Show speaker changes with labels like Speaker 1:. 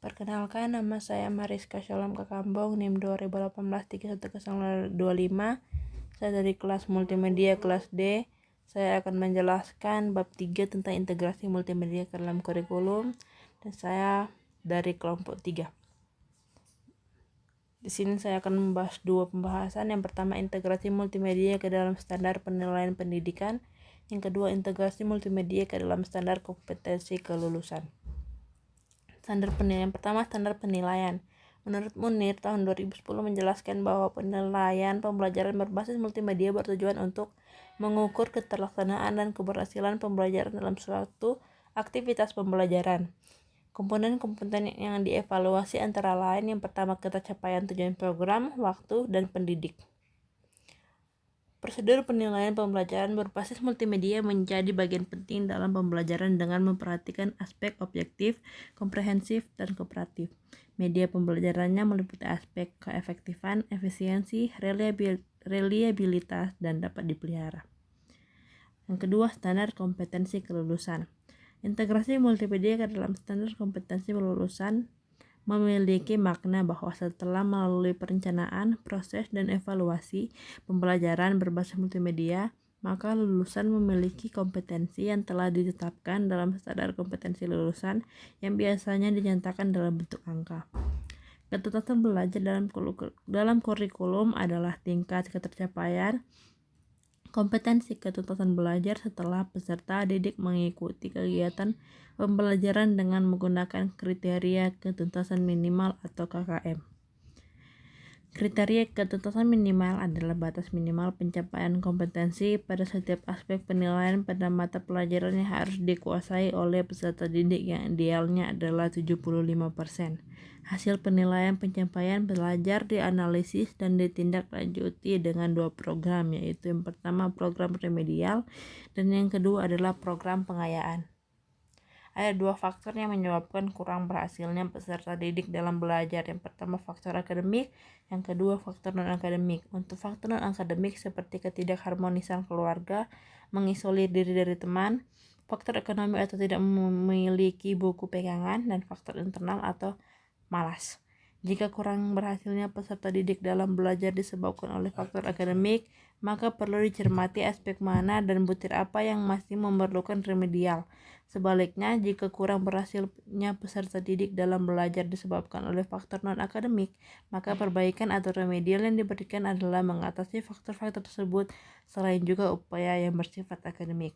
Speaker 1: Perkenalkan, nama saya Mariska Shalom Kakambong, NIM 2018-310025. Saya dari kelas multimedia kelas D. Saya akan menjelaskan bab 3 tentang integrasi multimedia ke dalam kurikulum, dan saya dari kelompok 3. Di sini saya akan membahas dua pembahasan. Yang pertama, integrasi multimedia ke dalam standar penilaian pendidikan. Yang kedua, integrasi multimedia ke dalam standar kompetensi kelulusan. Standar penilaian pertama, standar penilaian. Menurut Munir, tahun 2010 menjelaskan bahwa penilaian pembelajaran berbasis multimedia bertujuan untuk mengukur keterlaksanaan dan keberhasilan pembelajaran dalam suatu aktivitas pembelajaran. Komponen-komponen yang dievaluasi antara lain: yang pertama, ketercapaian tujuan program, waktu, dan pendidik. Prosedur penilaian pembelajaran berbasis multimedia menjadi bagian penting dalam pembelajaran dengan memperhatikan aspek objektif, komprehensif, dan kooperatif. Media pembelajarannya meliputi aspek keefektifan, efisiensi, reliabilitas, dan dapat dipelihara. Yang kedua, standar kompetensi kelulusan. Integrasi multimedia ke dalam standar kompetensi kelulusan memiliki makna bahwa setelah melalui perencanaan, proses, dan evaluasi pembelajaran berbasis multimedia, maka lulusan memiliki kompetensi yang telah ditetapkan dalam standar kompetensi lulusan yang biasanya dinyatakan dalam bentuk angka. Ketuntasan belajar dalam kurikulum adalah tingkat ketercapaian kompetensi ketuntasan belajar setelah peserta didik mengikuti kegiatan pembelajaran dengan menggunakan kriteria ketuntasan minimal atau KKM. Kriteria ketuntasan minimal adalah batas minimal pencapaian kompetensi pada setiap aspek penilaian pada mata pelajaran yang harus dikuasai oleh peserta didik, yang idealnya adalah 75%. Hasil penilaian pencapaian belajar dianalisis dan ditindaklanjuti dengan dua program, yaitu yang pertama program remedial dan yang kedua adalah program pengayaan. Ada dua faktor yang menyebabkan kurang berhasilnya peserta didik dalam belajar. Yang pertama, faktor akademik, yang kedua faktor non-akademik. Untuk faktor non-akademik seperti ketidakharmonisan keluarga, mengisolir diri dari teman, faktor ekonomi atau tidak memiliki buku pegangan, dan faktor internal atau malas. Jika kurang berhasilnya peserta didik dalam belajar disebabkan oleh faktor akademik, maka perlu dicermati aspek mana dan butir apa yang masih memerlukan remedial. Sebaliknya, jika kurang berhasilnya peserta didik dalam belajar disebabkan oleh faktor non-akademik, maka perbaikan atau remedial yang diberikan adalah mengatasi faktor-faktor tersebut, selain juga upaya yang bersifat akademik.